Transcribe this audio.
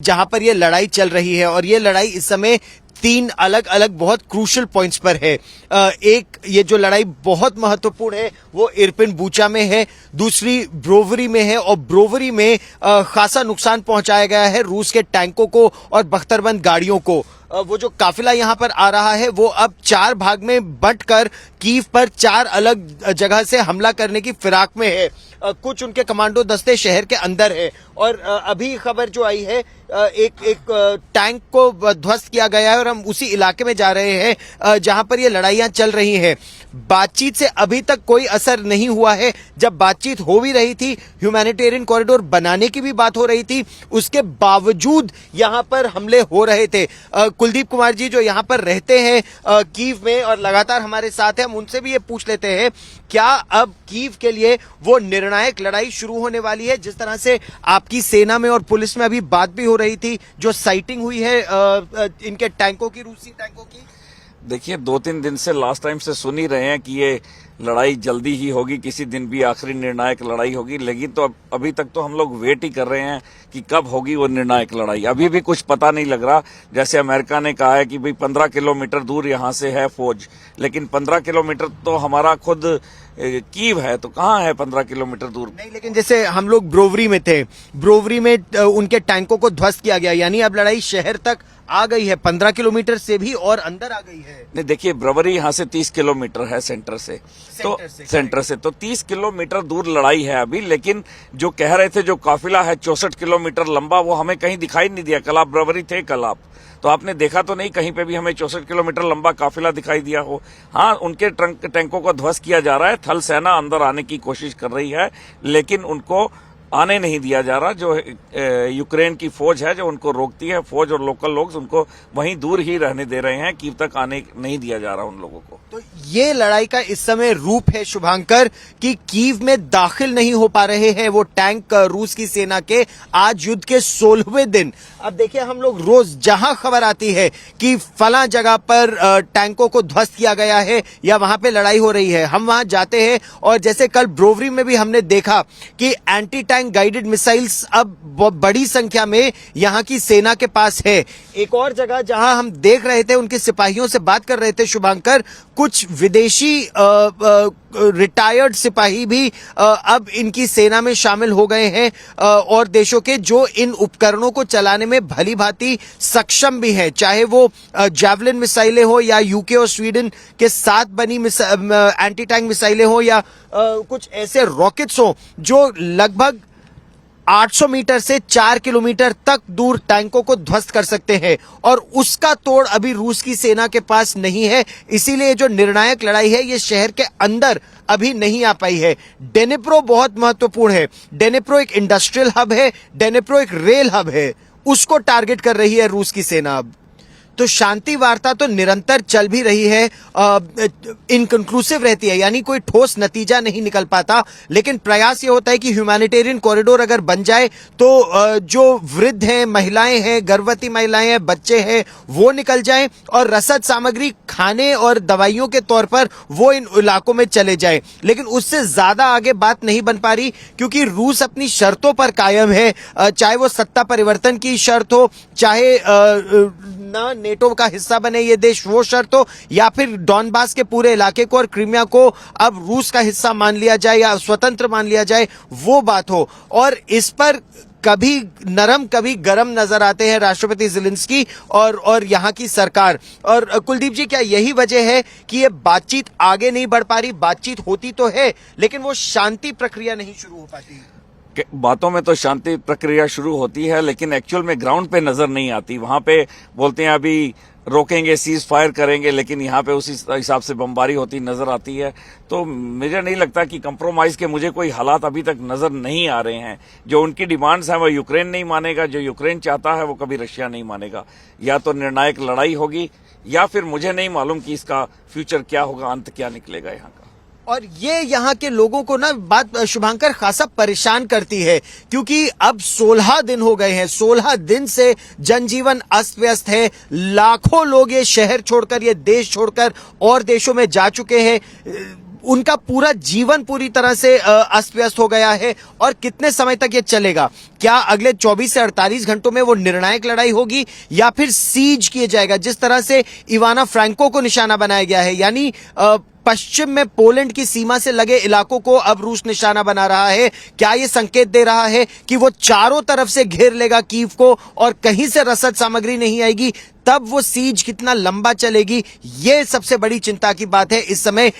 जहां पर ये लड़ाई चल रही है और ये लड़ाई इस समय तीन अलग अलग बहुत क्रूशल पॉइंट्स पर है। एक ये जो लड़ाई बहुत महत्वपूर्ण है वो इरपिन बूचा में है, दूसरी ब्रोवरी में है और ब्रोवरी में खासा नुकसान पहुंचाया गया है रूस के टैंकों को और बख्तरबंद गाड़ियों को। वो जो काफिला यहां पर आ रहा है वो अब चार भाग में बंटकर कीव पर चार अलग जगह से हमला करने की फिराक में है। कुछ उनके कमांडो दस्ते शहर के अंदर है और अभी खबर जो आई है एक टैंक को ध्वस्त किया गया है और हम उसी इलाके में जा रहे हैं जहां पर ये लड़ाइयां चल रही हैं। बातचीत से अभी तक कोई असर नहीं हुआ है। जब बातचीत हो भी रही थी, ह्यूमैनिटेरियन कॉरिडोर बनाने की भी बात हो रही थी, उसके बावजूद यहां पर हमले हो रहे थे। कुलदीप कुमार जी जो यहां पर रहते हैं कीव में और लगातार हमारे साथ हैं, हम उनसे भी ये पूछ लेते हैं क्या अब कीव के लिए वो निर्णायक लड़ाई शुरू होने वाली है। जिस तरह से आपकी सेना में और पुलिस में अभी बात भी हो रही थी, जो साइटिंग हुई है इनके टैंकों की, रूसी टैंकों की। देखिए 2-3 दिन से लास्ट टाइम से सुन ही रहे हैं कि ये लड़ाई जल्दी ही होगी, किसी दिन भी आखिरी निर्णायक लड़ाई होगी, लेकिन तो अभी तक तो हम लोग वेट ही कर रहे हैं कि कब होगी वो निर्णायक लड़ाई। अभी भी कुछ पता नहीं लग रहा। जैसे अमेरिका ने कहा है कि भाई 15 किलोमीटर दूर यहाँ से है फौज, लेकिन 15 किलोमीटर तो हमारा खुद कीव है, तो कहाँ है 15 किलोमीटर दूर? नहीं, लेकिन जैसे हम लोग ब्रोवरी में थे, ब्रोवरी में उनके टैंकों को ध्वस्त किया गया, यानी अब लड़ाई शहर तक आ गई है, 15 किलोमीटर से भी और अंदर आ गई है। नहीं, देखिए ब्रोवरी यहाँ से 30 किलोमीटर है सेंटर से, तो 30 किलोमीटर दूर लड़ाई है अभी। लेकिन जो कह रहे थे जो काफिला है 64 किलोमीटर लंबा, वो हमें कहीं दिखाई नहीं दिया। कल आप ब्रोवरी थे, कल आप तो आपने देखा तो नहीं कहीं पे भी हमें 64 किलोमीटर लंबा काफिला दिखाई दिया हो। हाँ, उनके टैंकों को ध्वस्त किया जा रहा है, थल सेना अंदर आने की कोशिश कर रही है, लेकिन उनको आने नहीं दिया जा रहा। जो यूक्रेन की फौज है जो उनको रोकती है, फौज और लोकल लोग उनको वहीं दूर ही रहने दे रहे हैं, कीव तक आने नहीं दिया जा रहा उन लोगों को। तो ये लड़ाई का इस समय रूप है शुभांकर कि कीव में दाखिल नहीं हो पा रहे हैं वो टैंक रूस की सेना के, आज युद्ध के 16वें दिन। अब देखिए हम लोग रोज जहां खबर आती है कि फला जगह पर टैंकों को ध्वस्त किया गया है या वहां पे लड़ाई हो रही है, हम वहां जाते हैं और जैसे कल ब्रोवरी में भी हमने देखा कि एंटी टैंक गाइडेड मिसाइल्स अब बड़ी संख्या में यहां की सेना के पास है। एक और जगह जहां हम देख रहे थे, उनके सिपाहियों से बात कर रहे थे शुभांकर, कुछ विदेशी रिटायर्ड सिपाही भी अब इनकी सेना में शामिल हो गए हैं और देशों के जो इन उपकरणों को चलाने में भली भांति सक्षम भी हैं, चाहे वो जैवलिन मिसाइलें हो या यूके और स्वीडन के साथ बनी एंटी टैंक मिसाइलें हो या कुछ ऐसे रॉकेट्स हो जो लगभग 800 मीटर से 4 किलोमीटर तक दूर टैंकों को ध्वस्त कर सकते हैं और उसका तोड़ अभी रूस की सेना के पास नहीं है। इसीलिए जो निर्णायक लड़ाई है ये शहर के अंदर अभी नहीं आ पाई है। डेनिप्रो बहुत महत्वपूर्ण है। डेनिप्रो एक इंडस्ट्रियल हब है, डेनिप्रो एक रेल हब है, उसको टारगेट कर रही है रूस की सेना अब। तो शांति वार्ता तो निरंतर चल भी रही है, इनकंक्लूसिव रहती है, यानी कोई ठोस नतीजा नहीं निकल पाता, लेकिन प्रयास ये होता है कि ह्यूमैनिटेरियन कॉरिडोर अगर बन जाए तो जो वृद्ध हैं, महिलाएं हैं, गर्भवती महिलाएं हैं, बच्चे हैं, वो निकल जाएं और रसद सामग्री खाने और दवाइयों के तौर पर वो इन इलाकों में चले जाए। लेकिन उससे ज्यादा आगे बात नहीं बन पा रही क्योंकि रूस अपनी शर्तों पर कायम है, चाहे वो सत्ता परिवर्तन की शर्त हो, चाहे ना नेटो का हिस्सा बने ये देश वो शर्त हो, या फिर डॉनबास के पूरे इलाके को और क्रीमिया को अब रूस का हिस्सा मान लिया जाए या स्वतंत्र मान लिया जाए, वो बात हो। और इस पर कभी नरम कभी गरम नजर आते हैं राष्ट्रपति ज़ेलेंस्की और यहाँ की सरकार। और कुलदीप जी, क्या यही वजह है कि ये बातचीत आगे नहीं बढ़ पा रही? बातचीत होती तो है लेकिन वो शांति प्रक्रिया नहीं शुरू हो पाती। बातों में तो शांति प्रक्रिया शुरू होती है लेकिन एक्चुअल में ग्राउंड पे नजर नहीं आती। वहां पे बोलते हैं अभी रोकेंगे, सीज फायर करेंगे, लेकिन यहाँ पे उसी हिसाब से बमबारी होती नजर आती है। तो मुझे नहीं लगता कि कंप्रोमाइज के मुझे कोई हालात अभी तक नजर नहीं आ रहे हैं। जो उनकी डिमांड्स हैं वो यूक्रेन नहीं मानेगा, जो यूक्रेन चाहता है वो कभी रशिया नहीं मानेगा। या तो निर्णायक लड़ाई होगी या फिर मुझे नहीं मालूम कि इसका फ्यूचर क्या होगा, अंत क्या निकलेगा यहाँ का। और ये यहाँ के लोगों को ना बात शुभांकर खासा परेशान करती है क्योंकि अब 16 दिन हो गए हैं, 16 दिन से जनजीवन अस्त व्यस्त है। लाखों लोग ये शहर छोड़कर, ये देश छोड़कर और देशों में जा चुके हैं। उनका पूरा जीवन पूरी तरह से अस्त व्यस्त हो गया है। और कितने समय तक ये चलेगा? क्या अगले 24 से 48 घंटों में वो निर्णायक लड़ाई होगी या फिर सीज किया जाएगा, जिस तरह से इवाना फ्रैंको को निशाना बनाया गया है? यानी पश्चिम में पोलैंड की सीमा से लगे इलाकों को अब रूस निशाना बना रहा है। क्या यह संकेत दे रहा है कि वो चारों तरफ से घेर लेगा कीव को और कहीं से रसद सामग्री नहीं आएगी? तब वो सीज कितना लंबा चलेगी, ये सबसे बड़ी चिंता की बात है इस समय।